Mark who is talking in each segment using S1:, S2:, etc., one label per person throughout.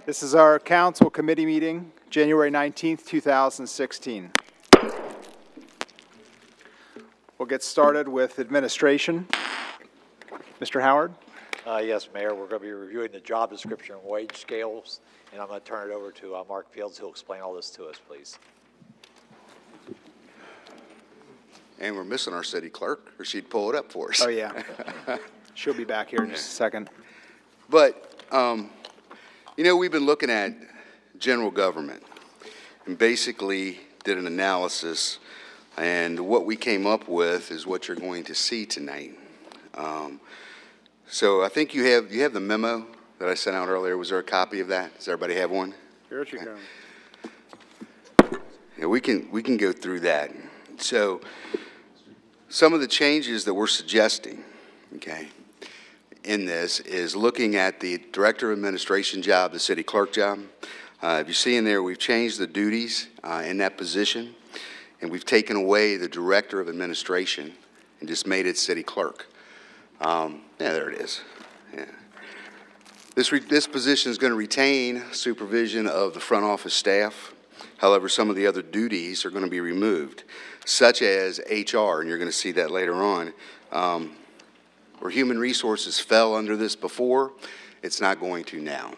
S1: This is our council committee meeting, January 19th, 2016. We'll get started with administration. Mr. Howard?
S2: Yes, Mayor, we're going to be reviewing the job description and wage scales, and I'm going to turn it over to Mark Fields, who will explain all this to us, please.
S3: And we're missing our city clerk, or she'd pull it up for us.
S1: Oh, yeah. She'll be back here in just a second.
S3: But, you know, we've been looking at general government and basically did an analysis, and what we came up with is what you're going to see tonight. So I think you have the memo that I sent out earlier. Was there a copy of that? Does everybody have one?
S1: Here you go.
S3: Yeah, we can go through that. So some of the changes that we're suggesting, okay, in this is looking at the Director of Administration job, the city clerk job. If you see in there, we've changed the duties in that position, and we've taken away the Director of Administration and just made it city clerk. Yeah, there it is. Yeah. This position is going to retain supervision of the front office staff. However, some of the other duties are going to be removed, such as HR, and you're going to see that later on. Where human resources fell under this before, it's not going to now.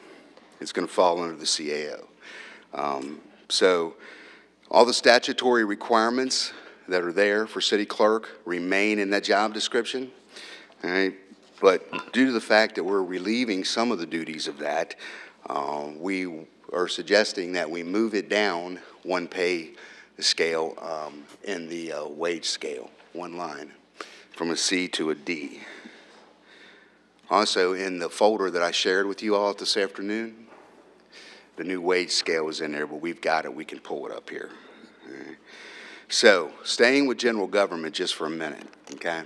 S3: It's going to fall under the CAO. So all the statutory requirements that are there for city clerk remain in that job description. All right? But due to the fact that we're relieving some of the duties of that, we are suggesting that we move it down one pay scale in the wage scale, one line, from a C to a D. Also, in the folder that I shared with you all this afternoon, the new wage scale is in there, but we've got it. We can pull it up here. Right. So, staying with general government just for a minute, okay?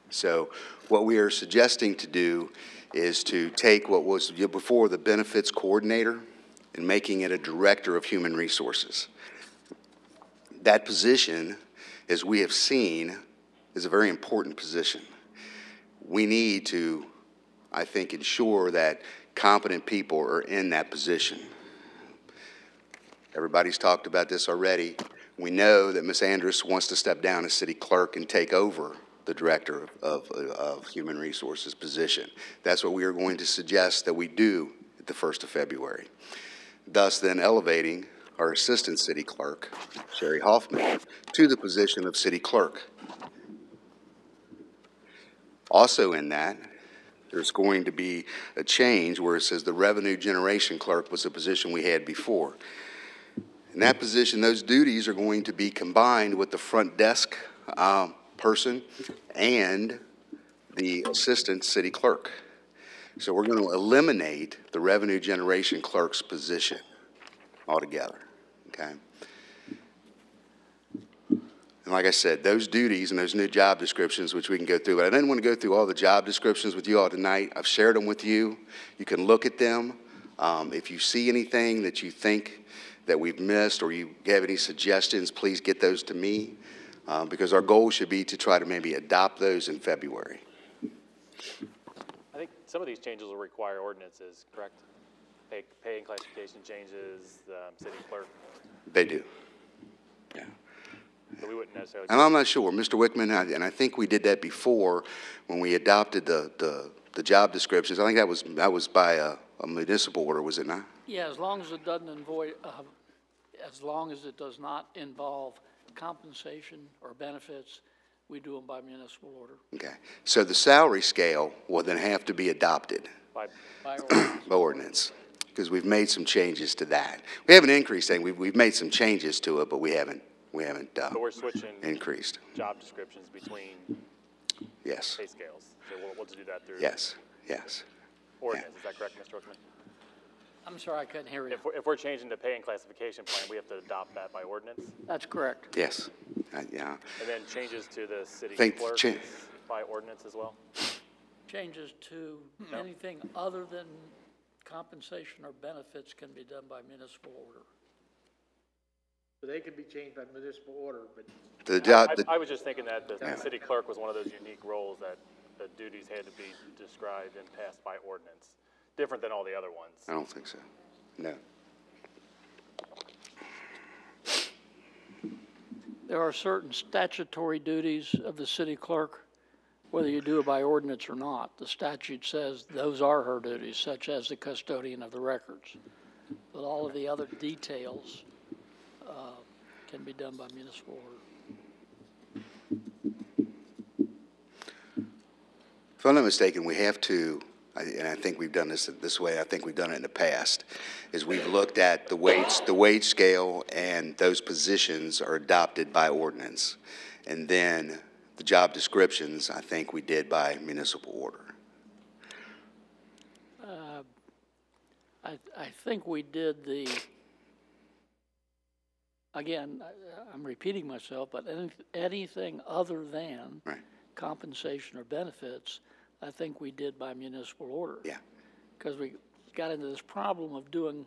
S3: So, what we are suggesting to do is to take what was before the benefits coordinator and making it a director of human resources. That position, as we have seen, is a very important position. We need to, I think, ensure that competent people are in that position. Everybody's talked about this already. We know that Ms. Andrus wants to step down as city clerk and take over the director of human resources position. That's what we are going to suggest that we do at the 1st of February. Thus then elevating our assistant city clerk, Sherry Hoffman, to the position of city clerk. Also in that, there's going to be a change where it says the revenue generation clerk was a position we had before. In that position, those duties are going to be combined with the front desk person and the assistant city clerk. So we're going to eliminate the revenue generation clerk's position altogether, okay? And like I said, those duties and those new job descriptions, which we can go through, but I didn't want to go through all the job descriptions with you all tonight. I've shared them with you. You can look at them. If you see anything that you think that we've missed or you have any suggestions, please get those to me, because our goal should be to try to maybe adopt those in February.
S4: I think some of these changes will require ordinances, correct? Pay and classification changes, city clerk.
S3: They do, yeah.
S4: So we wouldn't necessarily.
S3: And I'm not sure, Mr. Wickman, and I think we did that before when we adopted the job descriptions. I think that was by a municipal order, was it not?
S5: Yeah, as long as it doesn't involve, as long as it does not involve compensation or benefits, we do them by municipal order.
S3: Okay, so the salary scale will then have to be adopted
S4: By
S5: ordinance.
S3: by ordinance, because we've made some changes to that. We haven't increased anything. We've made some changes to it, but we haven't
S4: but we're switching
S3: increased.
S4: job descriptions between
S3: Yes.
S4: pay scales. So we'll do that through
S3: Yes. Yes.
S4: ordinance.
S3: Yeah.
S4: Is that correct, Mr. Wickman?
S5: I'm sorry, I couldn't hear you.
S4: If we're changing the pay and classification plan, we have to adopt that by ordinance?
S5: That's correct.
S3: Yes. Yeah.
S4: And then changes to the city
S3: Think
S4: clerk is by ordinance as well?
S5: Changes to anything other than compensation or benefits can be done by municipal order.
S6: So they can be changed by municipal order, but
S3: The job.
S4: I was just thinking that the city clerk was one of those unique roles that the duties had to be described and passed by ordinance, different than all the other ones.
S3: I don't think so. No.
S5: There are certain statutory duties of the city clerk, whether you do it by ordinance or not. The statute says those are her duties, such as the custodian of the records. But all of the other details can be done by municipal order.
S3: If I'm not mistaken, we have to, and I think we've done this way, I think we've done it in the past, is we've looked at the wage scale, and those positions are adopted by ordinance. And then the job descriptions, I think we did by municipal order.
S5: I think we did the, again, I'm repeating myself, but anything other than
S3: Right.
S5: compensation or benefits, I think we did by municipal order.
S3: Yeah.
S5: Because we got into this problem of doing,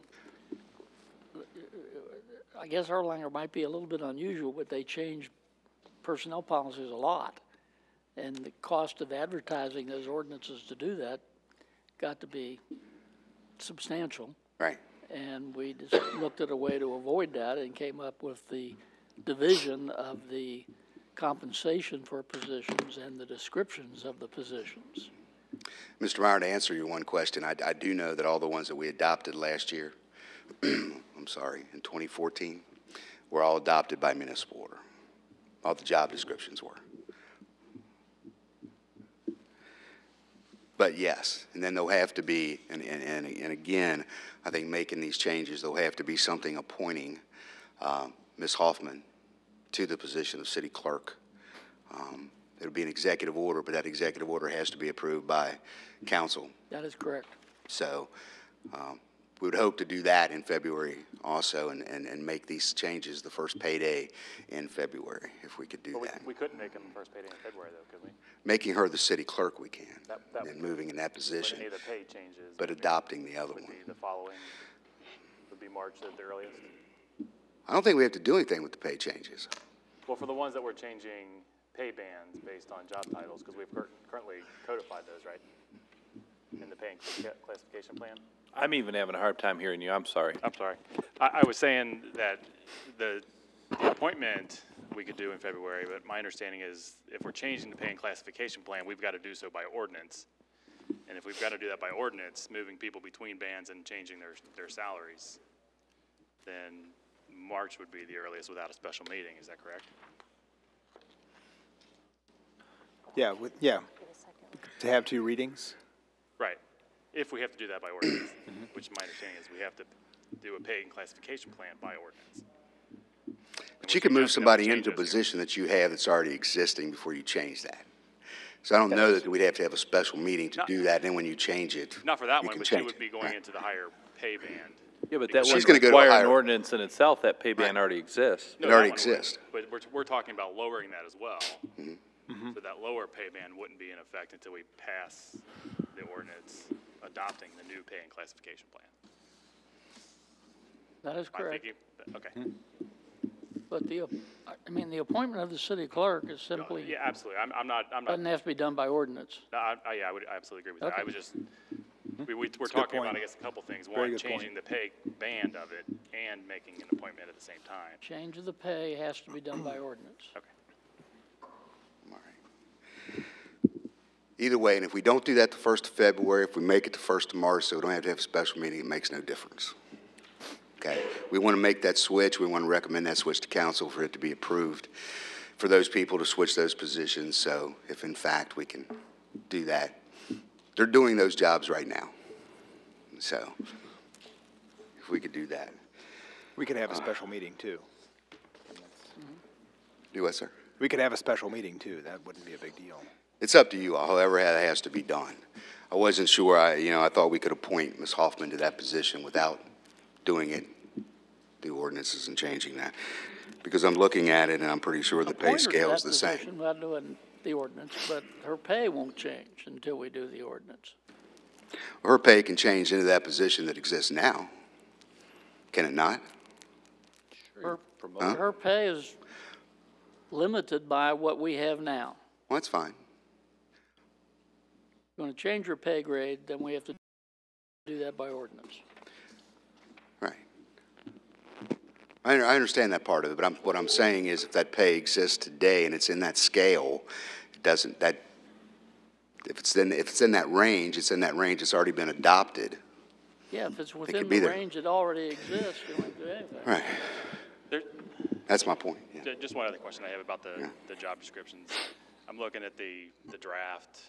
S5: I guess Erlanger might be a little bit unusual, but they changed personnel policies a lot. And the cost of advertising those ordinances to do that got to be substantial.
S3: Right.
S5: And we just looked at a way to avoid that and came up with the division of the compensation for positions and the descriptions of the positions.
S3: Mr. Meyer, to answer your one question, I do know that all the ones that we adopted last year, I'm sorry, in 2014, were all adopted by municipal order. All the job descriptions were. But yes, and then there'll have to be, and again, I think making these changes, there'll have to be something appointing Ms. Hoffman to the position of city clerk. It'll be an executive order, but that executive order has to be approved by council.
S5: That is correct.
S3: So we would hope to do that in February also and make these changes the first payday in February, if we could do
S4: But
S3: that.
S4: we couldn't make them first payday in February, though, could we?
S3: Making her the city clerk, we can,
S4: That-
S3: and moving in that
S4: But
S3: position,
S4: any of the pay changes.
S3: but adopting the other
S4: Would
S3: one.
S4: be the following, would be March at the earliest.
S3: I don't think we have to do anything with the pay changes.
S4: Well, for the ones that we're changing pay bands based on job titles, because we've currently codified those, right? In the pay and classification plan?
S7: I'm even having a hard time hearing you. I'm sorry.
S4: I'm sorry. I was saying that the appointment we could do in February, but my understanding is if we're changing the pay and classification plan, we've got to do so by ordinance. And if we've got to do that by ordinance, moving people between bands and changing their salaries, then March would be the earliest without a special meeting. Is that correct?
S1: Yeah, to have two readings.
S4: Right. If we have to do that by ordinance, which my understanding is we have to do a pay and classification plan by ordinance.
S3: But you can move somebody into a position that you have that's already existing before you change that. So I don't know that we'd have to have a special meeting to do that, and then when you change it,
S4: Not for that
S3: you
S4: one,
S3: can
S4: but she
S3: change
S4: would be
S3: it.
S4: going
S3: Right.
S4: into the higher pay band.
S7: Yeah, but that
S3: She's
S7: wouldn't
S3: gonna go to a
S7: require an
S3: higher-
S7: ordinance in itself. That pay band already exists.
S4: No,
S3: It
S4: that
S3: already
S4: one would,
S3: exists.
S4: But we're talking about lowering that as well. So that lower pay band wouldn't be in effect until we pass the ordinance adopting the new pay and classification plan.
S5: That is
S4: Am I
S5: correct.
S4: thinking? Okay.
S5: But the appointment of the city clerk is simply,
S4: Yeah, absolutely. I'm not,
S5: doesn't have to be done by ordinance.
S4: yeah, I would absolutely agree with that.
S5: Okay.
S4: I was just, we're talking about, I guess, a couple things. One,
S1: good
S4: changing the pay band of it and making an appointment at the same time.
S5: Change of the pay has to be done by ordinance.
S4: Okay.
S3: All right. Either way, and if we don't do that the 1st of February, if we make it the 1st of March, so we don't have to have a special meeting, it makes no difference. Okay? We want to make that switch. We want to recommend that switch to council for it to be approved for those people to switch those positions. So if in fact we can do that, they're doing those jobs right now. So if we could do that.
S1: We could have a special meeting too.
S3: Do what, sir?
S1: We could have a special meeting too. That wouldn't be a big deal.
S3: It's up to you all, however that has to be done. I wasn't sure, I thought we could appoint Ms. Hoffman to that position without doing it, the ordinances and changing that. Because I'm looking at it and I'm pretty sure the pay
S5: Appoint her to
S3: scale
S5: that
S3: is the same.
S5: position without doing the ordinance, but her pay won't change until we do the ordinance.
S3: Her pay can change into that position that exists now. Can it not?
S5: Her pay is limited by what we have now.
S3: Well, that's fine.
S5: Going to change her pay grade, then we have to do that by ordinance.
S3: I understand that part of it, but what I'm saying is if that pay exists today and it's in that scale, it doesn't, that, if it's in that range, it's in that range, it's already been adopted.
S5: Yeah, if it's
S3: could
S5: within
S3: be
S5: the
S3: there.
S5: range that already exists, you don't do anything.
S3: Right,
S4: There,
S3: that's my point, yeah.
S4: just one other question I have about the job descriptions. I'm looking at the draft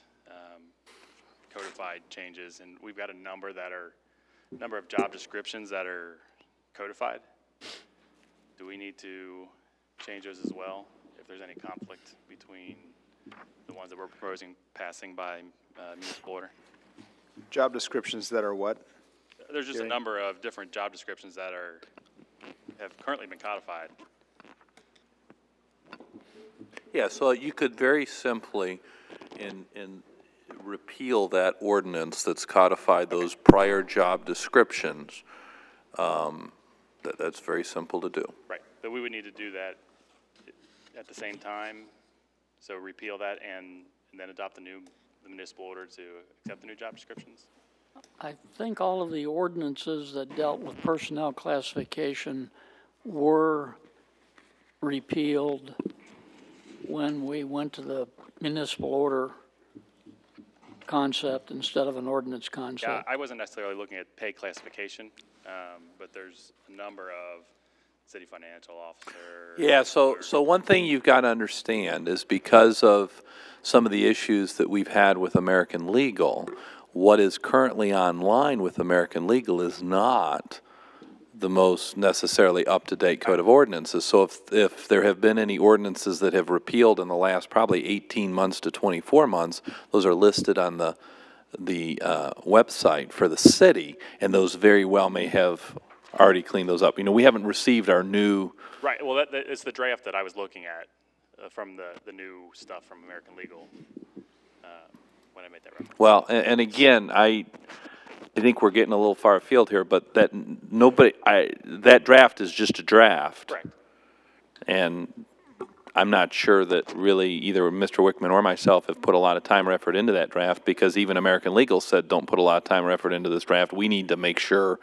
S4: codified changes, and we've got a number of job descriptions that are codified. Do we need to change those as well, if there's any conflict between the ones that we're proposing passing by municipal order?
S1: Job descriptions that are what?
S4: There's just a
S1: Okay.
S4: number of different job descriptions that have currently been codified.
S7: Yeah, so you could very simply repeal that ordinance that's codified those prior job descriptions. That's very simple to do.
S4: Right, but we would need to do that at the same time, so repeal that and then adopt the municipal order to accept the new job descriptions?
S5: I think all of the ordinances that dealt with personnel classification were repealed when we went to the municipal order concept instead of an ordinance
S4: Yeah,
S5: concept.
S4: I wasn't necessarily looking at pay classification, but there's a number of city financial officer.
S7: Yeah, so one thing you've got to understand is because of some of the issues that we've had with American Legal, what is currently online with American Legal is not the most necessarily up-to-date code of ordinances. So if there have been any ordinances that have repealed in the last probably 18 months to 24 months, those are listed on the website for the city, and those very well may have already cleaned those up. You know, we haven't received our new.
S4: Right, well, it's the draft that I was looking at from the new stuff from American Legal when I made that reference.
S7: Well, and again, I think we're getting a little far afield here, but that draft is just a draft.
S4: Correct.
S7: And I'm not sure that really either Mr. Wickman or myself have put a lot of time or effort into that draft, because even American Legal said don't put a lot of time or effort into this draft. We need to make sure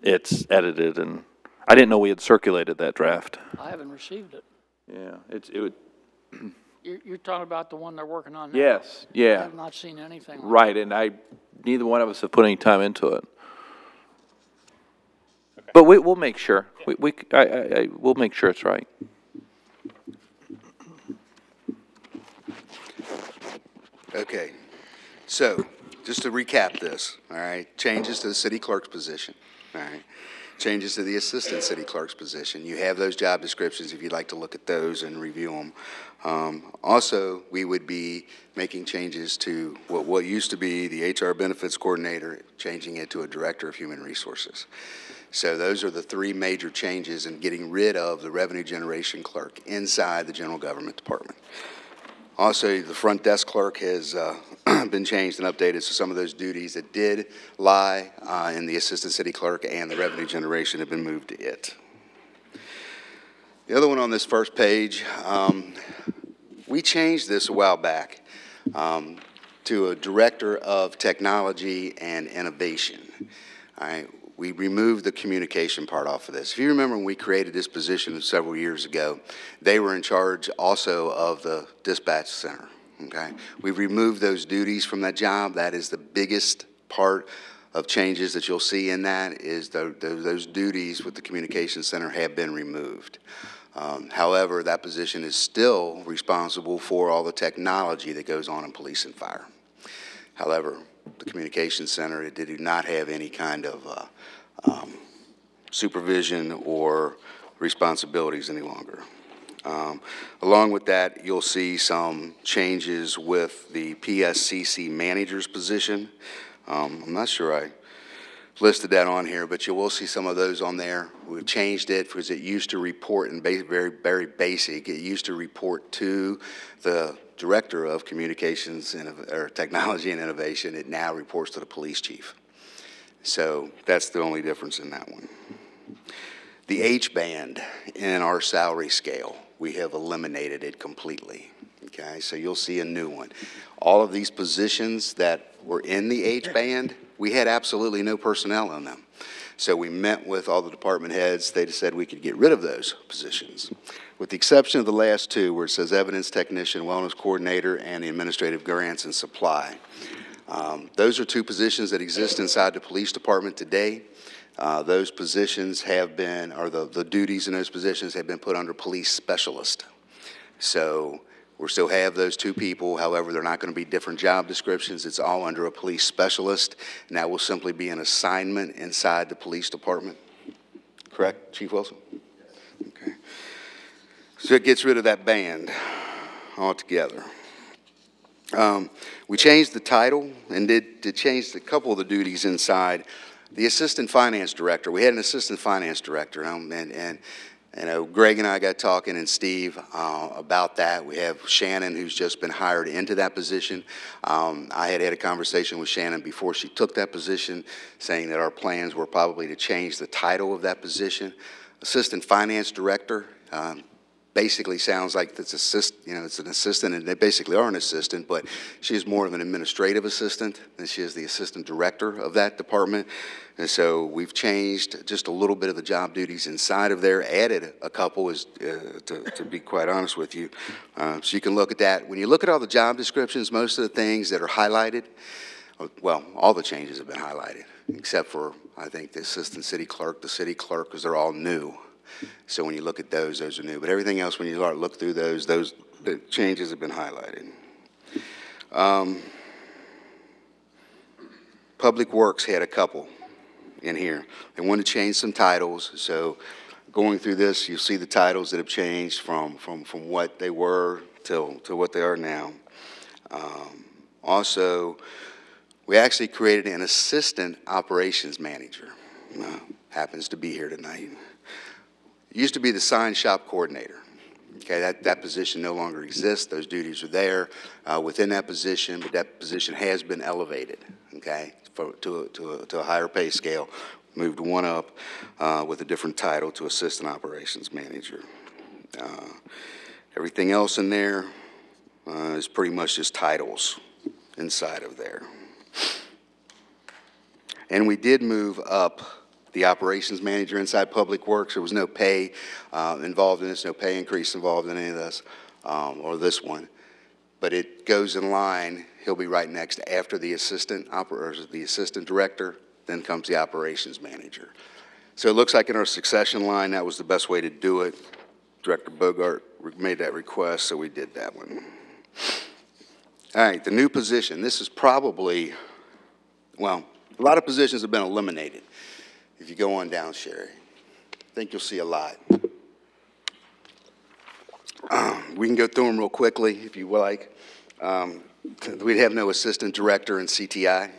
S7: it's edited, and I didn't know we had circulated that draft.
S5: I haven't received it.
S7: Yeah, it would.
S5: You're talking about the one they're working on now?
S7: Yes,
S5: I
S7: yeah,
S5: have not seen anything. on it.
S7: right, and neither one of us have put any time into it. But we'll make sure. We'll make sure it's right.
S3: Okay, so just to recap this, all right, changes to the city clerk's position, all right, changes to the assistant city clerk's position. You have those job descriptions if you'd like to look at those and review them. Also, we would be making changes to what used to be the HR benefits coordinator, changing it to a director of human resources. So those are the three major changes in getting rid of the revenue generation clerk inside the general government department. Also, the front desk clerk has been changed and updated, so some of those duties that did lie in the assistant city clerk and the revenue generation have been moved to it. The other one on this first page, we changed this a while back to a director of technology and innovation. All right. We removed the communication part off of this. If you remember when we created this position several years ago, they were in charge also of the dispatch center, okay? We've removed those duties from that job. That is the biggest part of changes that you'll see in that is those duties with the communication center have been removed. However, that position is still responsible for all the technology that goes on in police and fire. However, the communication center, it did not have any kind of supervision or responsibilities any longer. Along with that, you'll see some changes with the PSCC manager's position. I'm not sure I listed that on here, but you will see some of those on there. We've changed it because it used to report in very, very basic. It used to report to the Director of Communications or Technology and Innovation. It now reports to the police chief. So that's the only difference in that one. The H band in our salary scale, we have eliminated it completely. Okay, so you'll see a new one. All of these positions that were in the H band, we had absolutely no personnel in them. So we met with all the department heads. They said we could get rid of those positions, with the exception of the last two, where it says evidence technician, wellness coordinator, and the administrative grants and supply. Those are two positions that exist inside the police department today. Those positions have been, or the duties in those positions have been put under police specialist. So we still have those two people. However, they're not going to be different job descriptions. It's all under a police specialist, and that will simply be an assignment inside the police department. Correct, Chief Wilson? Okay. So it gets rid of that band altogether. We changed the title and did change a couple of the duties inside. The assistant finance director, we had an assistant finance director, and Greg and I got talking, and Steve, about that. We have Shannon, who's just been hired into that position. I had a conversation with Shannon before she took that position, saying that our plans were probably to change the title of that position. Assistant finance director, basically sounds like it's it's an assistant, and they basically are an assistant, but she's more of an administrative assistant than she is the assistant director of that department. And so we've changed just a little bit of the job duties inside of there, added a couple, to be quite honest with you. So you can look at that. When you look at all the job descriptions, most of the things that are highlighted, well, all the changes have been highlighted, except for, I think, the assistant city clerk, the city clerk, because they're all new. So when you look at those are new. But everything else, when you start to look through those the changes have been highlighted. Public Works had a couple in here. They wanted to change some titles. So going through this, you'll see the titles that have changed from what they were to what they are now. Also, we actually created an assistant operations manager. Happens to be here tonight. It used to be the sign shop coordinator. Okay, that position no longer exists. Those duties are there within that position, but that position has been elevated, okay, to a higher pay scale, moved one up with a different title to assistant operations manager. Everything else in there is pretty much just titles inside of there. And we did move up the operations manager inside Public Works. There was no pay involved in this, no pay increase involved in any of this, or this one. But it goes in line. He'll be right next after the assistant director, then comes the operations manager. So it looks like in our succession line, that was the best way to do it. Director Bogart made that request, so we did that one. All right, the new position. This is probably, well, a lot of positions have been eliminated. If you go on down, Sherry, I think you'll see a lot. We can go through them real quickly, if you would like. We'd have no assistant director in CTI.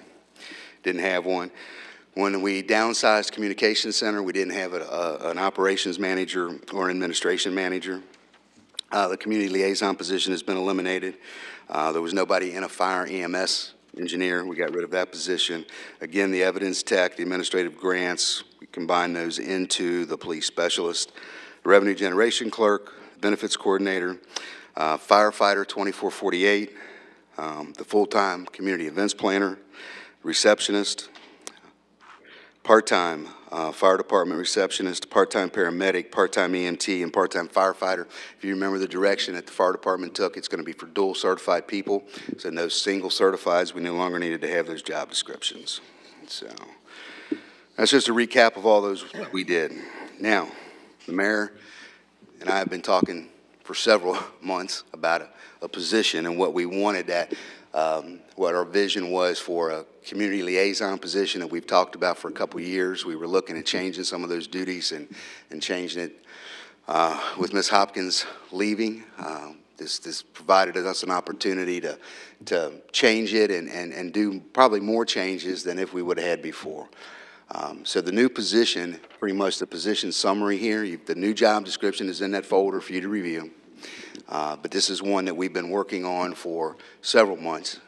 S3: Didn't have one. When we downsized Communications Center, we didn't have an operations manager or an administration manager. The community liaison position has been eliminated. There was nobody in a fire EMS engineer. We got rid of that position. Again, the evidence tech, the administrative grants, we combined those into the police specialist, the revenue generation clerk, benefits coordinator, firefighter 2448, the full-time community events planner, receptionist, part-time fire department receptionist, part-time paramedic, part-time EMT, and part-time firefighter. If you remember the direction that the fire department took, it's going to be for dual certified people. So in those single certifieds, we no longer needed to have those job descriptions. So that's just a recap of all those we did. Now, the mayor and I have been talking for several months about a position and what we wanted what our vision was for a community liaison position that we've talked about for a couple of years. We were looking at changing some of those duties and changing it with Ms. Hopkins leaving. This provided us an opportunity to change it and do probably more changes than if we would have had before. So the new position, pretty much the position summary here, the new job description is in that folder for you to review. But this is one that we've been working on for several months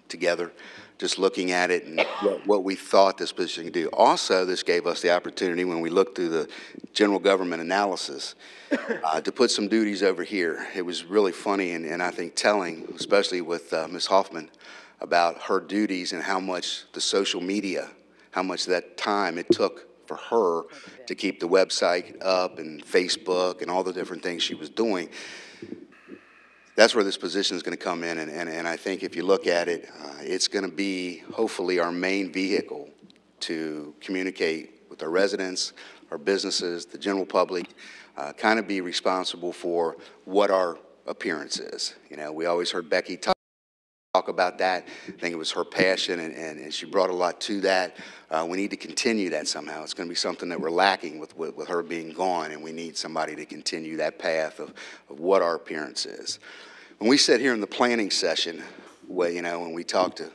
S3: together, just looking at it and what we thought this position could do. Also, this gave us the opportunity, when we looked through the general government analysis, to put some duties over here. It was really funny and I think telling, especially with Ms. Hoffman, about her duties and how much the social media, how much of that time it took for her to keep the website up and Facebook and all the different things she was doing. That's where this position is going to come in, and I think if you look at it, it's going to be hopefully our main vehicle to communicate with our residents, our businesses, the general public, kind of be responsible for what our appearance is. You know, we always heard Becky talk about that. I think it was her passion, and she brought a lot to that. We need to continue that somehow. It's going to be something that we're lacking with her being gone, and we need somebody to continue that path of what our appearance is. When we sat here in the planning session, well, you know, when we talked to,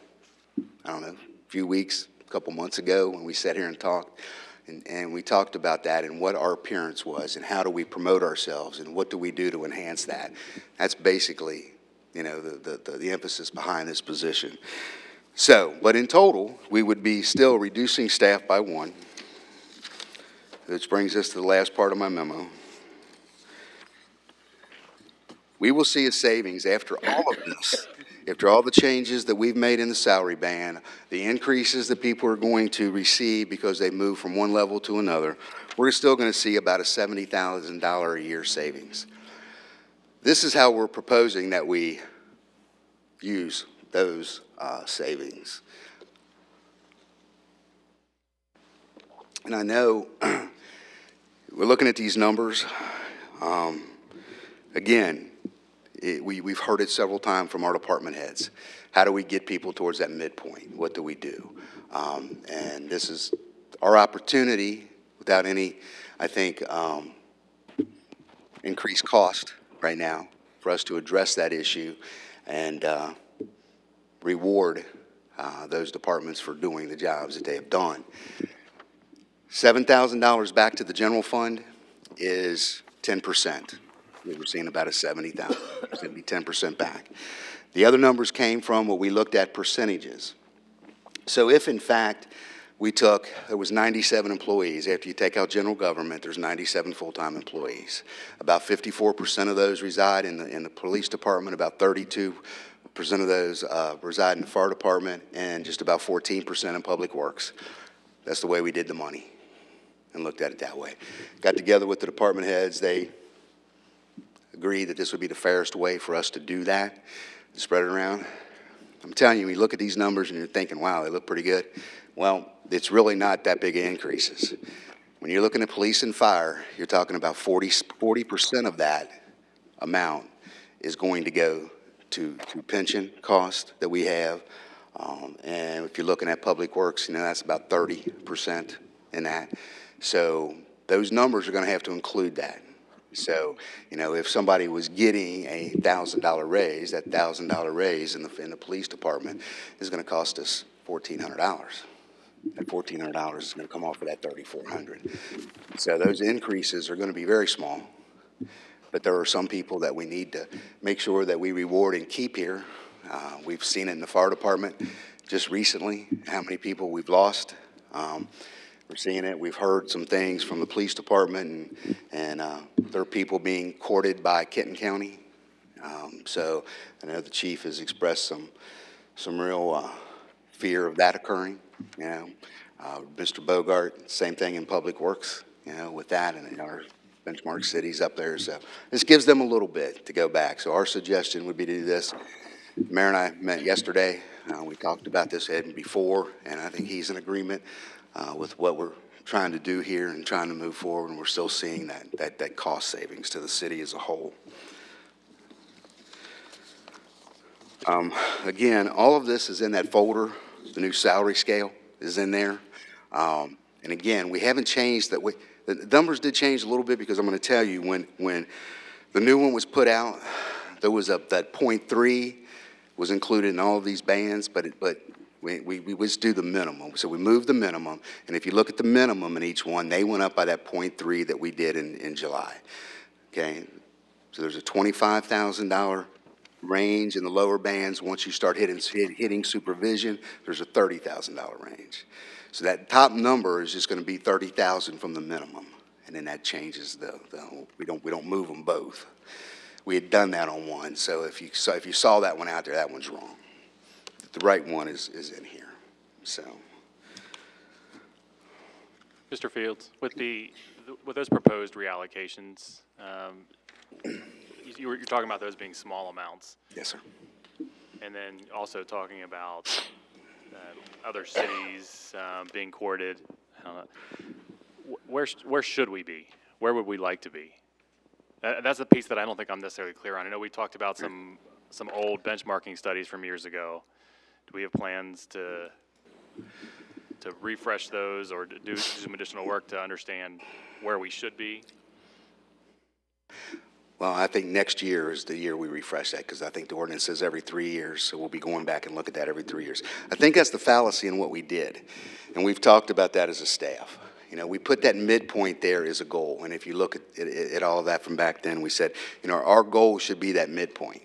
S3: I don't know, a few weeks, a couple months ago, when we sat here and talked, and we talked about that and what our appearance was and how do we promote ourselves and what do we do to enhance that. That's basically, you know, the emphasis behind this position. So, but in total, we would be still reducing staff by 1, which brings us to the last part of my memo. We will see a savings after all of this, after all the changes that we've made in the salary band, the increases that people are going to receive because they move from one level to another, we're still going to see about a $70,000 a year savings. This is how we're proposing that we use those savings. And I know we're looking at these numbers. Again, we've heard it several times from our department heads. How do we get people towards that midpoint? What do we do? And this is our opportunity without any, I think, increased cost right now for us to address that issue and reward those departments for doing the jobs that they have done. $7,000 back to the general fund is 10%. We're seeing about a $70,000. It's going to be 10% back. The other numbers came from what we looked at percentages. So if, in fact, there was 97 employees. After you take out general government, there's 97 full-time employees. About 54% of those reside in the police department, about 32% of those reside in the fire department, and just about 14% in public works. That's the way we did the money and looked at it that way. Got together with the department heads. They agreed that this would be the fairest way for us to do that, to spread it around. I'm telling you, when you look at these numbers and you're thinking, wow, they look pretty good. Well, it's really not that big of increases. When you're looking at police and fire, you're talking about 40% of that amount is going to go to pension cost that we have. And if you're looking at public works, you know, that's about 30% in that. So those numbers are going to have to include that. So, you know, if somebody was getting a $1,000 raise, that $1,000 raise in the police department is going to cost us $1,400. That $1,400 is going to come off of that $3,400. So those increases are going to be very small, but there are some people that we need to make sure that we reward and keep here. We've seen it in the fire department just recently, how many people we've lost. We're seeing it. We've heard some things from the police department, and there are people being courted by Kenton County. So I know the chief has expressed some real fear of that occurring. You know, Mr. Bogart, same thing in public works. You know, with that, and our benchmark cities up there. So this gives them a little bit to go back. So our suggestion would be to do this. The mayor and I met yesterday. We talked about this before, and I think he's in agreement with what we're trying to do here and trying to move forward, and we're still seeing that cost savings to the city as a whole. Again, all of this is in that folder. The new salary scale is in there. And again, we haven't changed that. The numbers did change a little bit because I'm going to tell you when the new one was put out, there was that 0.3 was included in all of these bands, but we just do the minimum. So we moved the minimum, and if you look at the minimum in each one, they went up by that 0.3 that we did in July. Okay, so there's a $25,000 range in the lower bands. Once you start hitting supervision, there's a $30,000 range. So that top number is just going to be $30,000 from the minimum, and then that changes we don't move them both. We had done that on one, so if you saw that one out there, that one's wrong. The right one is in here. So
S4: Mr. Fields, with those proposed reallocations, you're talking about those being small amounts,
S3: Yes, sir.
S4: and then also talking about other cities being courted. I don't know. Where should we be? Where would we like to be? That's the piece that I don't think I'm necessarily clear on. I know we talked about some old benchmarking studies from years ago. Do we have plans to refresh those or to do some additional work to understand where we should be?
S3: Well, I think next year is the year we refresh that, because I think the ordinance says every 3 years, so we'll be going back and look at that every 3 years. I think that's the fallacy in what we did, and we've talked about that as a staff. You know, we put that midpoint there as a goal, and if you look at all of that from back then, we said, you know, our goal should be that midpoint.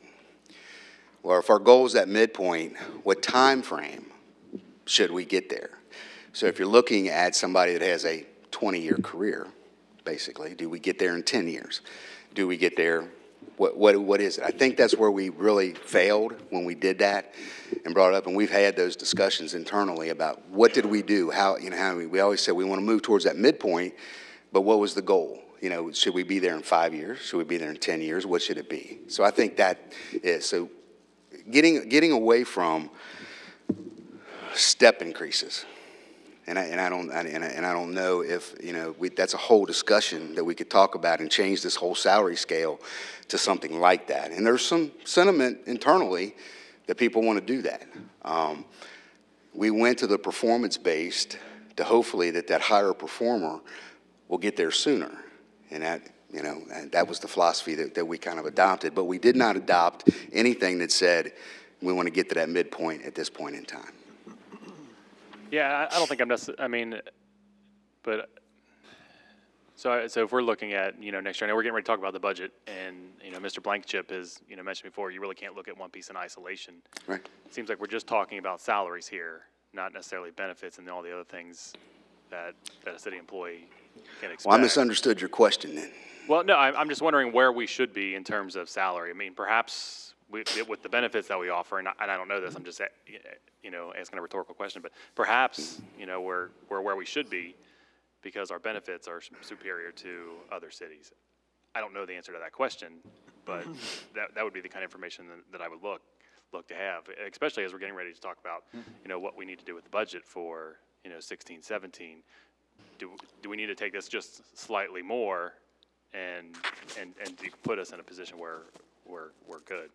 S3: Well, if our goal is that midpoint, what time frame should we get there? So if you're looking at somebody that has a 20-year career, basically, do we get there in 10 years? Do we get there? What is it? I think that's where we really failed when we did that and brought it up. And we've had those discussions internally about what did we do? How we always said we want to move towards that midpoint, but what was the goal? You know, should we be there in 5 years? Should we be there in 10 years? What should it be? So I think that is so. Getting away from step increases. And I don't know if, you know, that's a whole discussion that we could talk about and change this whole salary scale to something like that. And there's some sentiment internally that people want to do that. We went to the performance-based to hopefully that higher performer will get there sooner. And that, you know, that was the philosophy that we kind of adopted. But we did not adopt anything that said we want to get to that midpoint at this point in time.
S4: Yeah, I don't think I'm necessarily, I mean, but, so if we're looking at, you know, next year, I know we're getting ready to talk about the budget, and, you know, Mr. Blankenship has, you know, mentioned before, you really can't look at one piece in isolation.
S3: Right.
S4: It seems like we're just talking about salaries here, not necessarily benefits and all the other things that a city employee can expect.
S3: Well, I misunderstood your question then.
S4: Well, no, I'm just wondering where we should be in terms of salary. I mean, perhaps with the benefits that we offer, and I don't know this, I'm just, you know, asking a rhetorical question, but perhaps, you know, we're where we should be because our benefits are superior to other cities. I don't know the answer to that question, but that would be the kind of information that I would look to have, especially as we're getting ready to talk about, you know, what we need to do with the budget for, you know, 16, 17. Do we need to take this just slightly more and to put us in a position where we're good?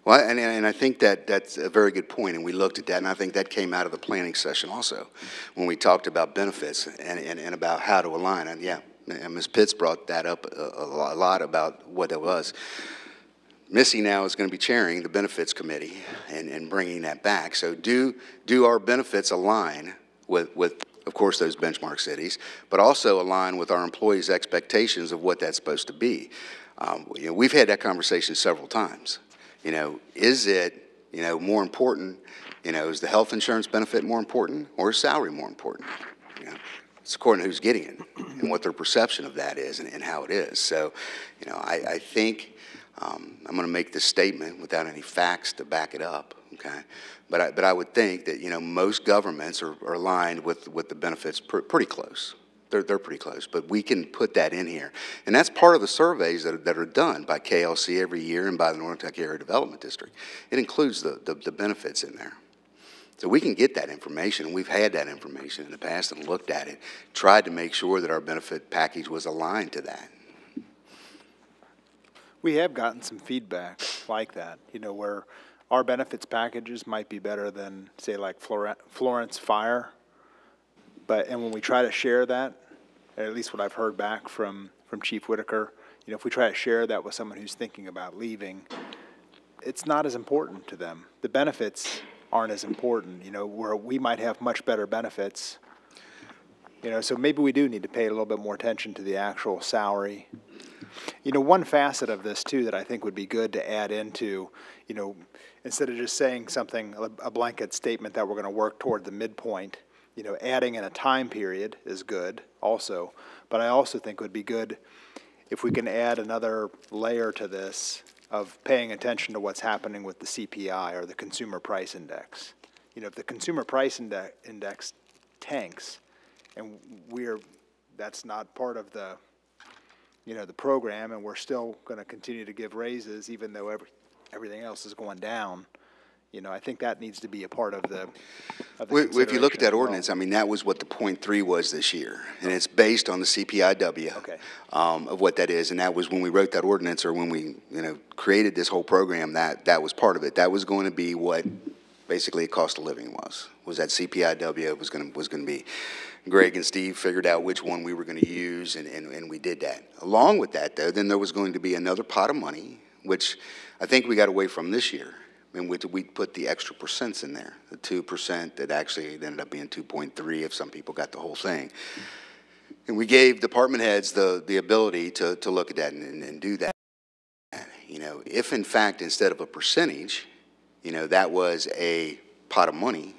S3: Well, and I think that's a very good point, and we looked at that, and I think that came out of the planning session also, when we talked about benefits and about how to align. And yeah, and Ms. Pitts brought that up a lot about what that was. Missy now is going to be chairing the benefits committee and bringing that back. So do our benefits align with of course, those benchmark cities, but also align with our employees' expectations of what that's supposed to be? You know, we've had that conversation several times. You know, is it, you know, more important, you know, is the health insurance benefit more important or is salary more important? You know, it's according to who's getting it and what their perception of that is and how it is. So, you know, I think I'm going to make this statement without any facts to back it up, okay? But I would think that, you know, most governments are aligned with the benefits pretty close. They're pretty close, but we can put that in here. And that's part of the surveys that are done by KLC every year and by the Northern Kentucky Area Development District. It includes the benefits in there. So we can get that information. We've had that information in the past and looked at it, tried to make sure that our benefit package was aligned to that.
S1: We have gotten some feedback like that, you know, where our benefits packages might be better than, say, like Florence Fire. And when we try to share that, at least what I've heard back from Chief Whitaker, you know, if we try to share that with someone who's thinking about leaving, it's not as important to them. The benefits aren't as important, you know, where we might have much better benefits. You know, so maybe we do need to pay a little bit more attention to the actual salary. You know, one facet of this, too, that I think would be good to add into, you know, instead of just saying something, a blanket statement that we're going to work toward the midpoint, you know, adding in a time period is good also. But I also think it would be good if we can add another layer to this of paying attention to what's happening with the CPI or the Consumer Price Index. You know, if the Consumer Price Index tanks and we're that's not part of the, you know, the program, and we're still going to continue to give raises even though everything else is going down. You know, I think that needs to be a part of the
S3: If you look at
S1: consideration
S3: that
S1: as well.
S3: ordinance, I mean, that was what the .3 was this year, and it's based on the CPIW.
S1: Okay.
S3: Of what that is, and that was when we wrote that ordinance, or when we, you know, created this whole program, that was part of it. That was going to be what basically a cost of living was that CPIW was going to be. Greg and Steve figured out which one we were going to use, and we did that. Along with that, though, then there was going to be another pot of money, which I think we got away from this year. And we put the extra percents in there, the 2% that actually ended up being 2.3 if some people got the whole thing. And we gave department heads the ability to look at that and do that. You know, if in fact, instead of a percentage, you know, that was a pot of money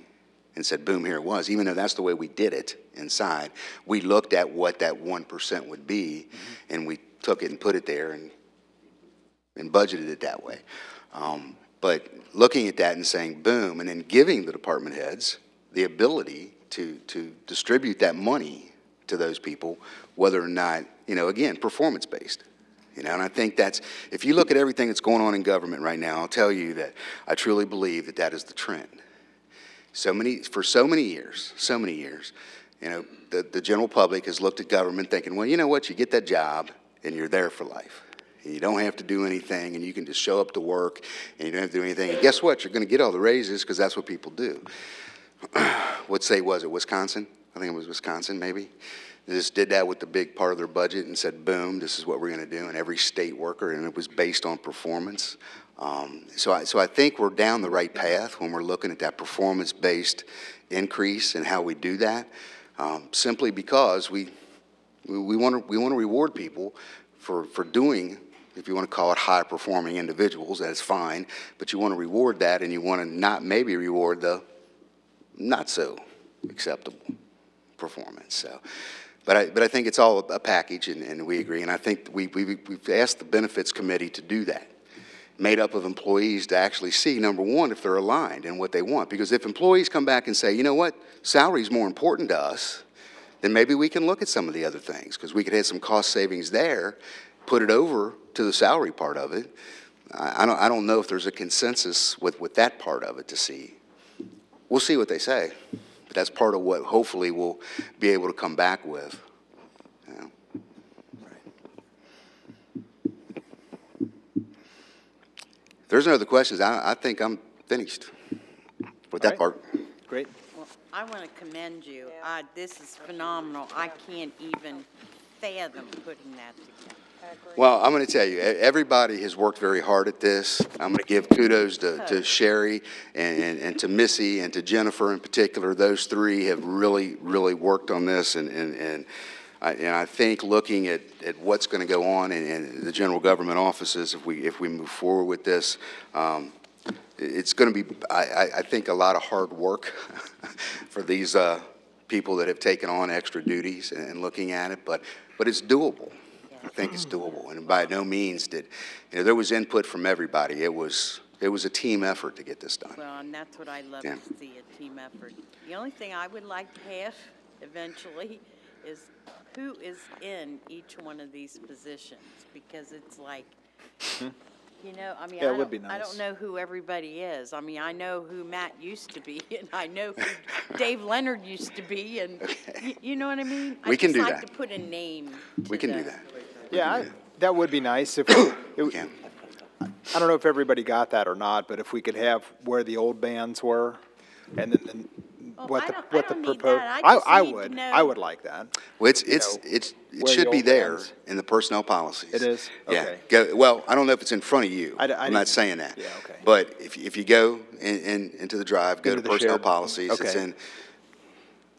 S3: and said, boom, here it was, even though that's the way we did it inside, we looked at what that 1% would be, and we took it and put it there and budgeted it that way. But looking at that and saying, boom, and then giving the department heads the ability to distribute that money to those people, whether or not, you know, again, performance-based. You know, and I think that's, if you look at everything that's going on in government right now, I'll tell you that I truly believe that is the trend. For so many years, you know, the general public has looked at government thinking, well, you know what, you get that job and you're there for life. And you don't have to do anything, and you can just show up to work, and you don't have to do anything. And guess what? You're going to get all the raises because that's what people do. What state was it? Wisconsin? I think it was Wisconsin, maybe. They just did that with the big part of their budget and said, boom, this is what we're going to do. And every state worker, and it was based on performance. So I think we're down the right path when we're looking at that performance-based increase and how we do that. Simply because we want to reward people for doing. If you want to call it high-performing individuals, that's fine, but you want to reward that, and you want to not maybe reward the not-so-acceptable performance. So, but I think it's all a package, and we agree, and I think we've asked the Benefits Committee to do that, made up of employees to actually see, number one, if they're aligned in what they want. Because if employees come back and say, you know what, salary is more important to us, then maybe we can look at some of the other things, because we could have some cost savings there, put it over to the salary part of it. I don't know if there's a consensus with that part of it to see. We'll see what they say, but that's part of what hopefully we'll be able to come back with. Yeah. If there's no other questions, I think I'm finished with that part.
S1: Great.
S8: Well, I want to commend you. This is phenomenal. I can't even fathom putting that together.
S3: Well, I'm going to tell you, everybody has worked very hard at this. I'm going to give kudos to Sherry and to Missy and to Jennifer in particular. Those three have really, really worked on this, and I think looking at what's going to go on in the general government offices if we move forward with this, it's going to be, I think, a lot of hard work for these people that have taken on extra duties and looking at it, but it's doable. I think it's doable, and by no means did, you know, there was input from everybody. It was a team effort to get this done.
S8: Well, and that's what I love to see, a team effort. The only thing I would like to have eventually is who is in each one of these positions, because it's like, you know, I mean,
S1: Yeah, it would be
S8: I
S1: nice.
S8: don't know who everybody is. I mean, I know who Matt used to be, and I know who Dave Leonard used to be, and you know what I mean?
S3: We can do
S8: I just like
S3: that.
S8: to put a name to
S3: We can do
S8: the-
S3: that.
S1: Yeah, that would be nice if,
S3: Yeah.
S1: I don't know if everybody got that or not, but if we could have where the old bands were, and then
S8: Oh,
S1: what
S8: I
S1: the
S8: don't need
S1: proposed.
S8: that. I just need to
S1: I
S8: know-
S1: would like that.
S3: Well, it
S1: where
S3: should
S1: the
S3: be
S1: old
S3: there
S1: bands-
S3: in the personnel policies.
S1: It is?
S3: Yeah.
S1: Okay.
S3: Well, I don't know if it's in front of you.
S1: I
S3: I'm
S1: didn't-
S3: not saying that.
S1: Yeah, okay.
S3: But if you go into the drive, go
S1: Into
S3: to
S1: the
S3: personnel
S1: shared-
S3: policies. It's
S1: okay.
S3: in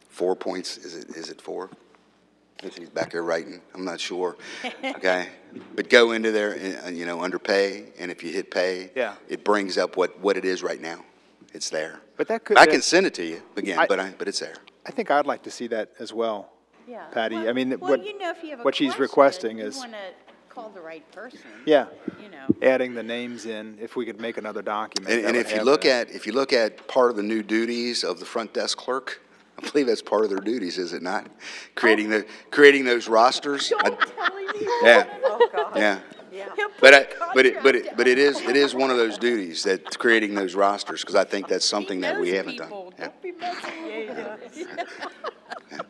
S3: 4 points. Is it 4? He's back there writing. I'm not sure. Okay. But go into there, and, you know, under pay, and if you hit pay,
S1: Yeah.
S3: it brings up what it is right now. It's there.
S1: But that could.
S3: I can send it to you again,
S1: I-
S3: but it's there.
S1: I think I'd like to see that as well,
S8: Yeah.
S1: Patty.
S8: Well-
S1: I mean,
S8: well,
S1: what
S8: you know, if you have a
S1: what she's
S8: question,
S1: requesting
S8: you
S1: is,
S8: want to call the right person.
S1: yeah,
S8: You know.
S1: adding the names in. If we could make another document.
S3: And
S1: that would
S3: if you
S1: have
S3: look
S1: that.
S3: at part of the new duties of the front desk clerk, I believe that's part of their duties, is it not? Creating those rosters. Yeah.
S8: Oh, God.
S3: Yeah.
S8: Yeah.
S3: But it is one of those duties, that creating those rosters, because I think that's something that we haven't done. Yeah.
S8: Don't be messing with them.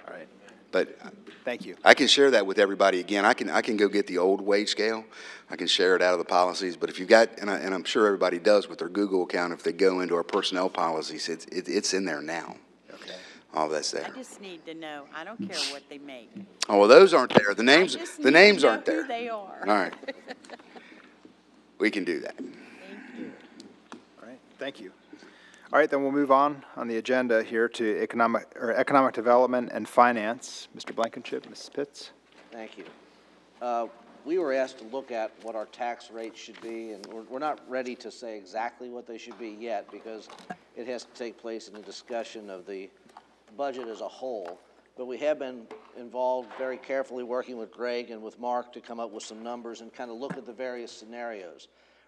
S1: All right,
S3: But
S1: thank you.
S3: I can share that with everybody again. I can go get the old wage scale. I can share it out of the policies. But if you've got, and I'm sure everybody does with their Google account, if they go into our personnel policies, it's in there now.
S1: Okay.
S3: All that's there.
S8: I just need to know. I don't care what they make.
S3: Oh, well, those aren't there. The names
S8: I just
S3: the
S8: need to
S3: names
S8: know
S3: aren't there.
S8: who they are.
S3: All right. We can do that.
S8: Thank you.
S1: All right, thank you. All right, then we'll move on the agenda here to economic development and finance. Mr. Blankenship, Mrs. Pitts.
S9: Thank you. We were asked to look at what our tax rates should be, and we're not ready to say exactly what they should be yet, because it has to take place in the discussion of the budget as a whole. But we have been involved very carefully working with Greg and with Mark to come up with some numbers and kind of look at the various scenarios.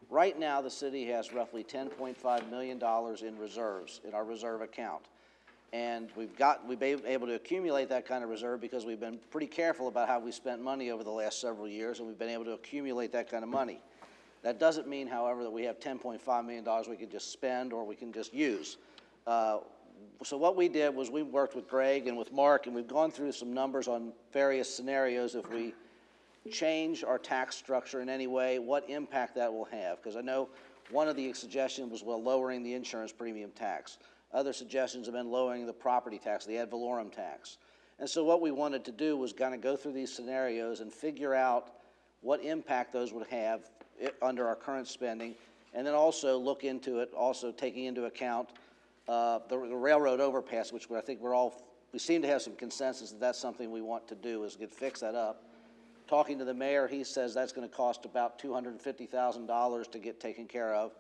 S9: Right now, the city has roughly $10.5 million in reserves in our reserve account. And we've been able to accumulate that kind of reserve because we've been pretty careful about how we spent money over the last several years, and we've been able to accumulate that kind of money. That doesn't mean, however, that we have $10.5 million we can just spend or we can just use. So what we did was we worked with Greg and with Mark, and we've gone through some numbers on various scenarios. If we change our tax structure in any way, what impact that will have. Because I know one of the suggestions was, well, lowering the insurance premium tax. Other suggestions have been lowering the property tax, the ad valorem tax. And so what we wanted to do was kind of go through these scenarios and figure out what impact those would have under our current spending, and then also look into it, also taking into account the railroad overpass, which I think we seem to have some consensus that that's something we want to do, is fix that up. Talking to the mayor, he says that's going to cost about $250,000 to get taken care of.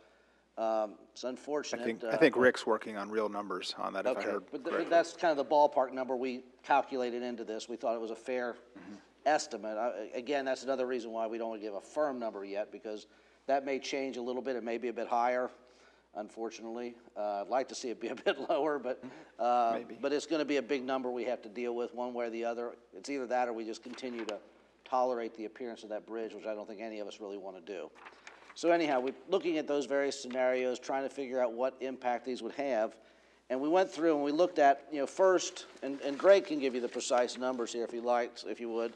S9: It's unfortunate.
S1: I think Rick's working on real numbers on that, if I
S9: Okay,
S1: heard
S9: but
S1: correctly.
S9: that's kind of the ballpark number we calculated into this. We thought it was a fair estimate. Again, that's another reason why we don't want to give a firm number yet, because that may change a little bit. It may be a bit higher, unfortunately. I'd like to see it be a bit lower, but it's going to be a big number we have to deal with one way or the other. It's either that or we just continue to tolerate the appearance of that bridge, which I don't think any of us really want to do. So anyhow, we're looking at those various scenarios, trying to figure out what impact these would have. And we went through and we looked at, first, and Greg can give you the precise numbers here if you would.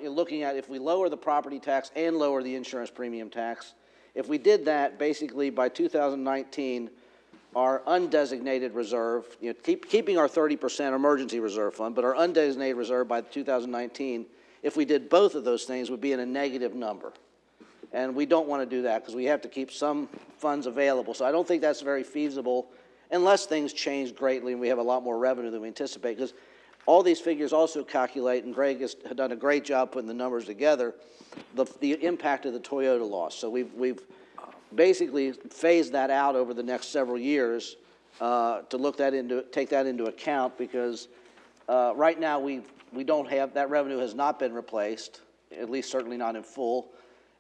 S9: Looking at if we lower the property tax and lower the insurance premium tax, if we did that, basically by 2019, our undesignated reserve, keeping our 30% emergency reserve fund, but our undesignated reserve by 2019, if we did both of those things, would be in a negative number. And we don't want to do that because we have to keep some funds available. So I don't think that's very feasible unless things change greatly and we have a lot more revenue than we anticipate. Because all these figures also calculate, and Greg has done a great job putting the numbers together, the impact of the Toyota loss. So we've basically phased that out over the next several years to take that into account, because right now we don't have, that revenue has not been replaced, at least certainly not in full.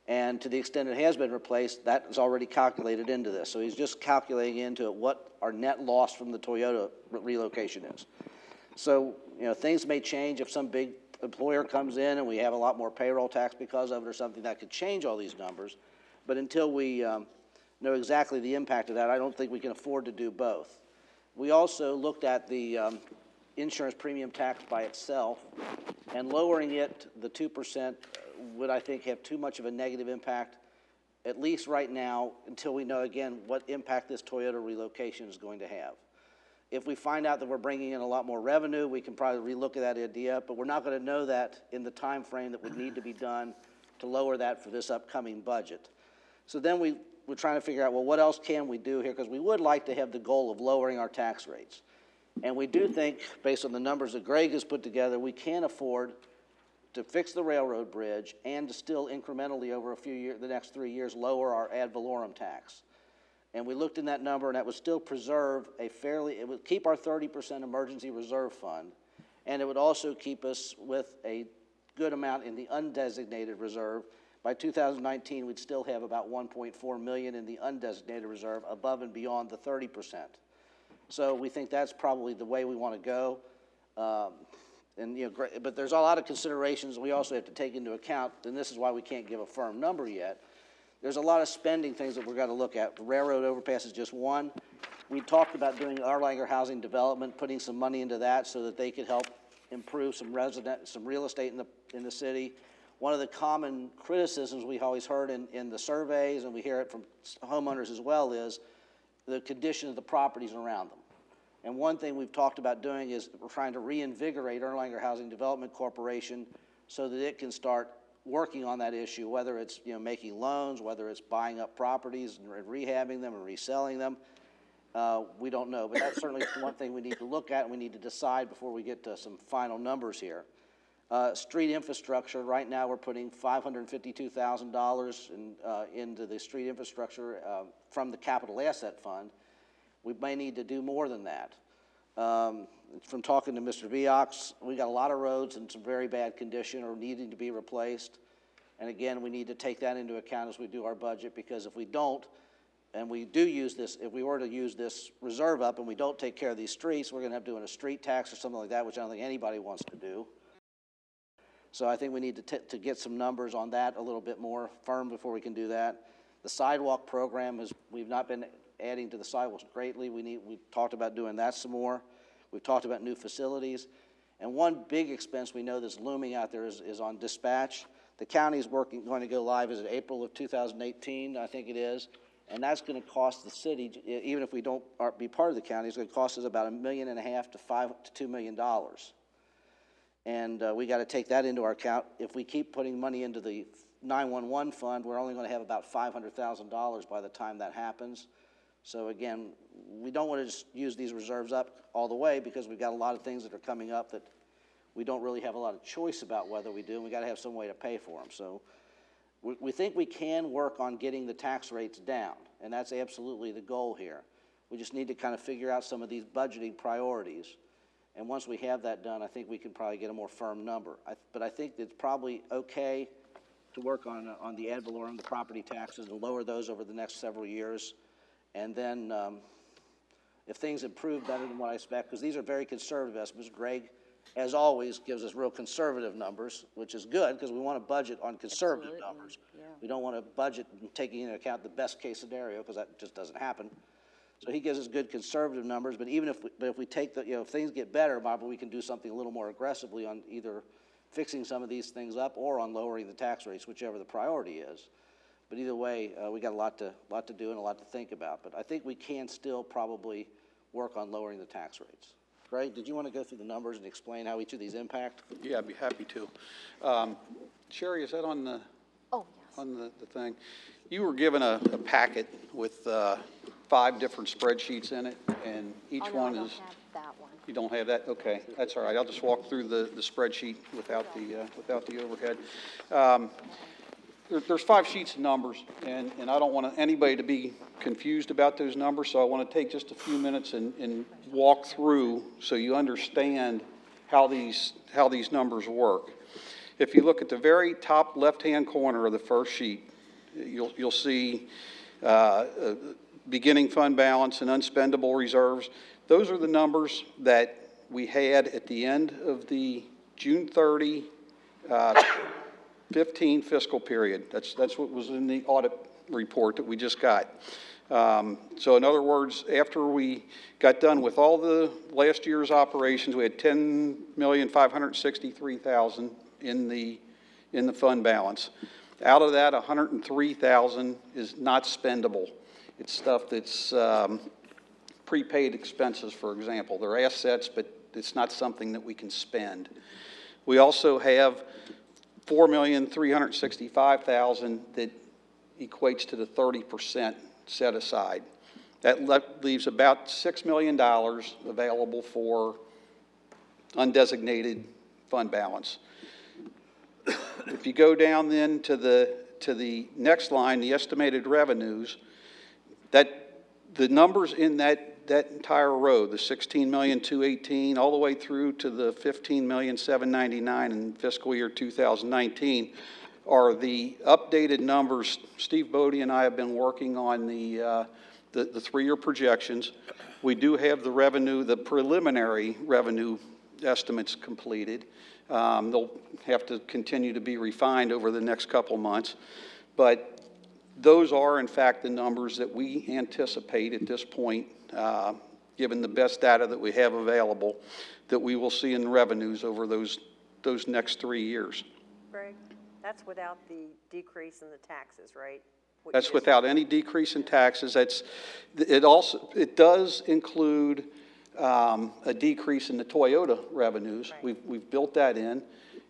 S9: And to the extent it has been replaced, that is already calculated into this. So he's just calculating into what our net loss from the Toyota relocation is. So, things may change if some big employer comes in and we have a lot more payroll tax because of it or something that could change all these numbers. But until we know exactly the impact of that, I don't think we can afford to do both. We also looked at the insurance premium tax by itself, and lowering it, the 2%, would, I think, have too much of a negative impact, at least right now, until we know, again, what impact this Toyota relocation is going to have. If we find out that we're bringing in a lot more revenue, we can probably relook at that idea, but we're not going to know that in the time frame that would need to be done to lower that for this upcoming budget. So then we're trying to figure out, well, what else can we do here? Because we would like to have the goal of lowering our tax rates. And we do think, based on the numbers that Greg has put together, we can afford to fix the railroad bridge and to still incrementally over the next 3 years, lower our ad valorem tax. And we looked in that number, and that would still preserve it would keep our 30% emergency reserve fund, and it would also keep us with a good amount in the undesignated reserve. By 2019, we'd still have about $1.4 million in the undesignated reserve above and beyond the 30%. So we think that's probably the way we want to go. But there's a lot of considerations we also have to take into account, and this is why we can't give a firm number yet. There's a lot of spending things that we're going to look at. The railroad overpass is just one. We talked about doing Erlanger Housing Development, putting some money into that so that they could help improve some real estate in the city. One of the common criticisms we've always heard in the surveys, and we hear it from homeowners as well, is the condition of the properties around them. And one thing we've talked about doing is we're trying to reinvigorate Erlanger Housing Development Corporation so that it can start working on that issue, whether it's making loans, whether it's buying up properties and rehabbing them and reselling them. We don't know, but that's certainly one thing we need to look at and we need to decide before we get to some final numbers here. Street infrastructure, right now we're putting $552,000 into the street infrastructure from the Capital Asset Fund. We may need to do more than that. From talking to Mr. Viox, we got a lot of roads in some very bad condition or needing to be replaced. And again, we need to take that into account as we do our budget, because if we don't, and we do use this, if we were to use this reserve up and we don't take care of these streets, we're going to have to do a street tax or something like that, which I don't think anybody wants to do. So I think we need to get some numbers on that a little bit more firm before we can do that. The sidewalk program we've not been adding to the sidewalks greatly. We talked about doing that some more. We've talked about new facilities. And one big expense we know that's looming out there is on dispatch. The county's going to go live is in April of 2018, I think it is. And that's going to cost the city, even if we don't be part of the county, it's going to cost us about $1.5 million to $2 million. And we got to take that into our account. If we keep putting money into the 911 fund, we're only going to have about $500,000 by the time that happens. So again, we don't want to just use these reserves up all the way, because we've got a lot of things that are coming up that we don't really have a lot of choice about whether we do, and we got to have some way to pay for them. So we think we can work on getting the tax rates down, and that's absolutely the goal here. We just need to kind of figure out some of these budgeting priorities. And once we have that done, I think we can probably get a more firm number. But I think it's probably okay to work on the ad valorem, the property taxes, and lower those over the next several years. And then if things improve better than what I expect, because these are very conservative estimates, Greg, as always, gives us real conservative numbers, which is good, because we want to budget on conservative numbers. Yeah. We don't want to budget taking into account the best case scenario, because that just doesn't happen. So he gives us good conservative numbers, but even if we take the, if things get better, maybe we can do something a little more aggressively on either fixing some of these things up or on lowering the tax rates, whichever the priority is. But either way, we got a lot to do and a lot to think about. But I think we can still probably work on lowering the tax rates. Greg, did you want to go through the numbers and explain how each of these impact?
S10: Yeah, I'd be happy to. Sherry, is that on the on the thing? You were given a packet with 5 different spreadsheets in it, and each one is. I don't have that one. You don't have that? Okay, that's all right. I'll just walk through the spreadsheet without the overhead. There's 5 sheets of numbers, and I don't want anybody to be confused about those numbers, so I want to take just a few minutes and walk through so you understand how these numbers work. If you look at the very top left-hand corner of the first sheet, you'll see beginning fund balance and unspendable reserves. Those are the numbers that we had at the end of the June 30, 15 fiscal period. That's what was in the audit report that we just got. So in other words, after we got done with all the last year's operations, we had $10,563,000 in the fund balance. Out of that, $103,000 is not spendable. It's stuff that's prepaid expenses, for example. They're assets, but it's not something that we can spend. We also have $4,365,000 that equates to the 30% set aside. That leaves about $6 million available for undesignated fund balance. If you go down then to the next line, the estimated revenues, the numbers in that entire row, the $16,218,000 all the way through to the $15,799,000 in fiscal year 2019, are the updated numbers. Steve Bodie and I have been working on the 3-year projections. We do have the revenue, the preliminary revenue estimates completed. They'll have to continue to be refined over the next couple months. But those are, in fact, the numbers that we anticipate at this point, given the best data that we have available, that we will see in revenues over those next 3 years.
S11: Greg, that's without the decrease in the taxes, right?
S10: That's without any decrease in taxes. It does include a decrease in the Toyota revenues.
S11: Right.
S10: We've built that in.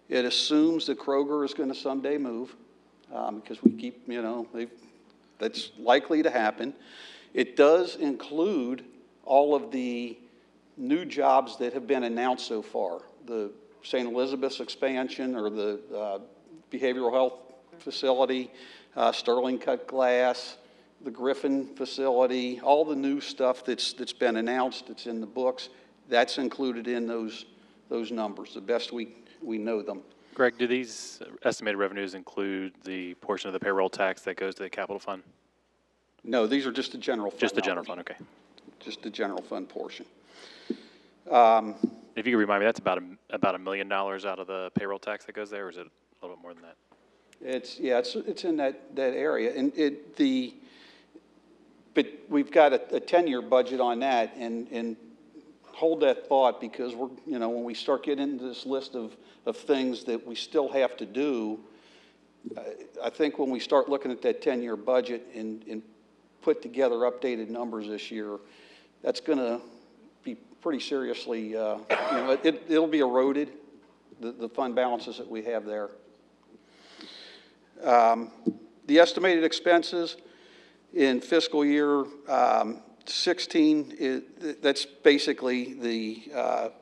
S10: It assumes that Kroger is going to someday move, because we keep, that's likely to happen. It does include all of the new jobs that have been announced so far. The St. Elizabeth's expansion, or the behavioral health facility, Sterling Cut Glass, the Griffin facility, all the new stuff that's been announced, that's in the books, that's included in those numbers, the best we know them.
S4: Greg, do these estimated revenues include the portion of the payroll tax that goes to the capital fund?
S10: No, these are just the general fund.
S4: Just the general
S10: numbers.
S4: fund, okay.
S10: Just the general fund portion.
S4: If you could remind me, that's about $1 million out of the payroll tax that goes there, or is it a little bit more than that?
S10: It's in that area, and but we've got a 10-year budget on that, and hold that thought, because we're, when we start getting into this list of things that we still have to do, I think when we start looking at that 10-year budget and put together updated numbers this year, that's going to be pretty seriously, it'll be eroded, the fund balances that we have there. The estimated expenses in fiscal year 16, that's basically the,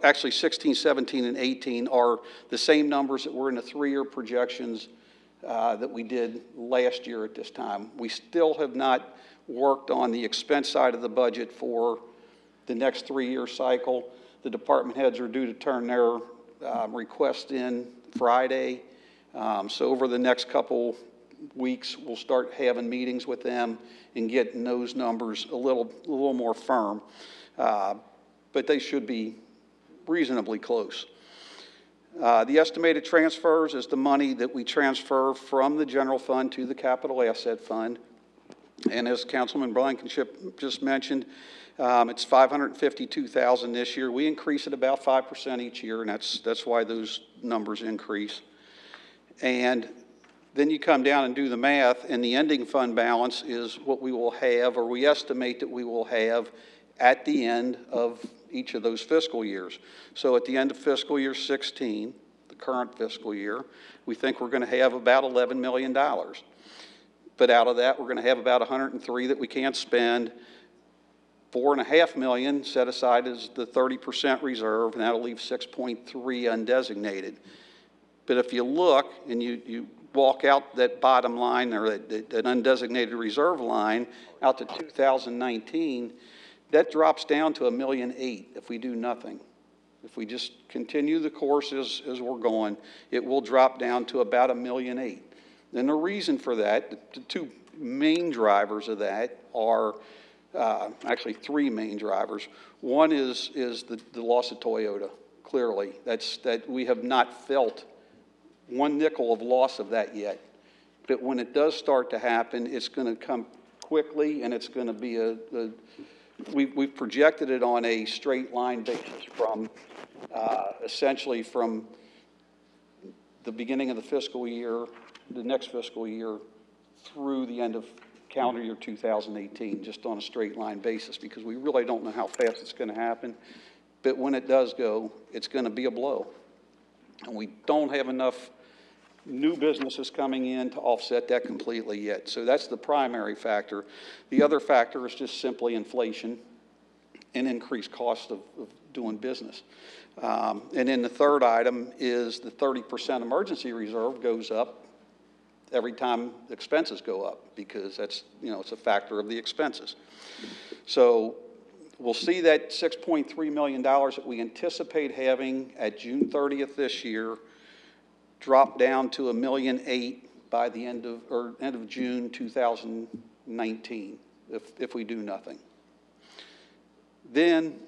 S10: actually 16, 17, and 18 are the same numbers that were in the 3-year projections that we did last year at this time. We still have not worked on the expense side of the budget for the next 3-year cycle. The department heads are due to turn their request in Friday. So over the next couple weeks, we'll start having meetings with them and getting those numbers a little more firm. But they should be reasonably close. The estimated transfers is the money that we transfer from the general fund to the capital asset fund. And as Councilman Blankenship just mentioned, it's $552,000 this year. We increase it about 5% each year, and that's why those numbers increase. And then you come down and do the math, and the ending fund balance is what we will have, or we estimate that we will have at the end of each of those fiscal years. So at the end of fiscal year 16, the current fiscal year, we think we're going to have about $11 million. But out of that, we're going to have about 103 that we can't spend. $4.5 million set aside as the 30% reserve, and that'll leave 6.3 undesignated. But if you look and you walk out that bottom line, or that undesignated reserve line out to 2019, that drops down to $1.8 million if we do nothing. If we just continue the course as we're going, it will drop down to about $1.8 million. And the reason for that, the two main drivers of that are actually three main drivers. One is the loss of Toyota. Clearly, that we have not felt one nickel of loss of that yet. But when it does start to happen, it's going to come quickly, and it's going to be we've projected it on a straight line basis from essentially from the beginning of the fiscal year, the next fiscal year, through the end of calendar year 2018, just on a straight line basis, because we really don't know how fast it's going to happen. But when it does go, it's going to be a blow. And we don't have enough new businesses coming in to offset that completely yet. So that's the primary factor. The other factor is just simply inflation and increased cost of doing business. And then the third item is the 30% emergency reserve goes up every time expenses go up, because that's, it's a factor of the expenses. So we'll see that $6.3 million that we anticipate having at June 30th this year drop down to $1.8 million by the end of June 2019, if we do nothing. Then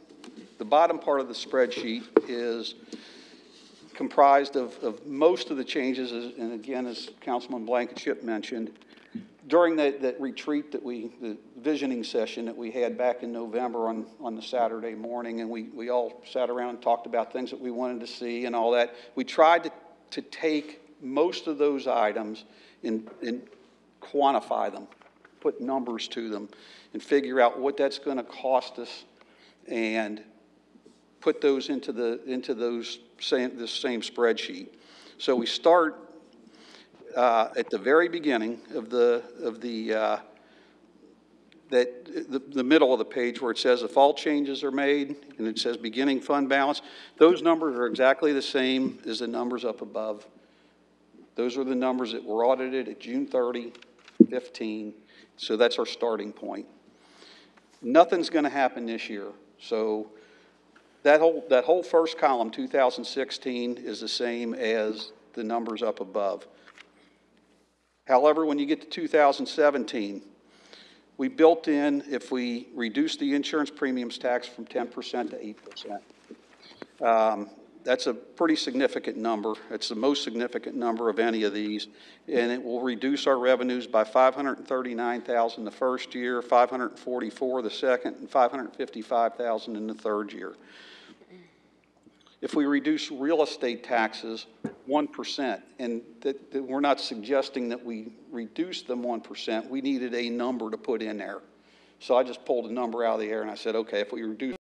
S10: the bottom part of the spreadsheet is comprised of most of the changes, and again, as Councilman Blankenship mentioned, during that retreat the visioning session that we had back in November on the Saturday morning, and we all sat around and talked about things that we wanted to see and all that, we tried to take most of those items and quantify them, put numbers to them, and figure out what that's going to cost us, and put those into this same spreadsheet. So we start at the very beginning of the middle of the page where it says if all changes are made, and it says beginning fund balance. Those numbers are exactly the same as the numbers up above. Those are the numbers that were audited at June 30, 15. So that's our starting point. Nothing's going to happen this year. So that whole first column, 2016, is the same as the numbers up above. However, when you get to 2017, we built in, if we reduce the insurance premiums tax from 10% to 8%, that's a pretty significant number. It's the most significant number of any of these, and it will reduce our revenues by $539,000 the first year, $544,000 the second, and $555,000 in the third year. If we reduce real estate taxes 1%, and that we're not suggesting that we reduce them 1%, we needed a number to put in there. So I just pulled a number out of the air and I said, okay, if we reduce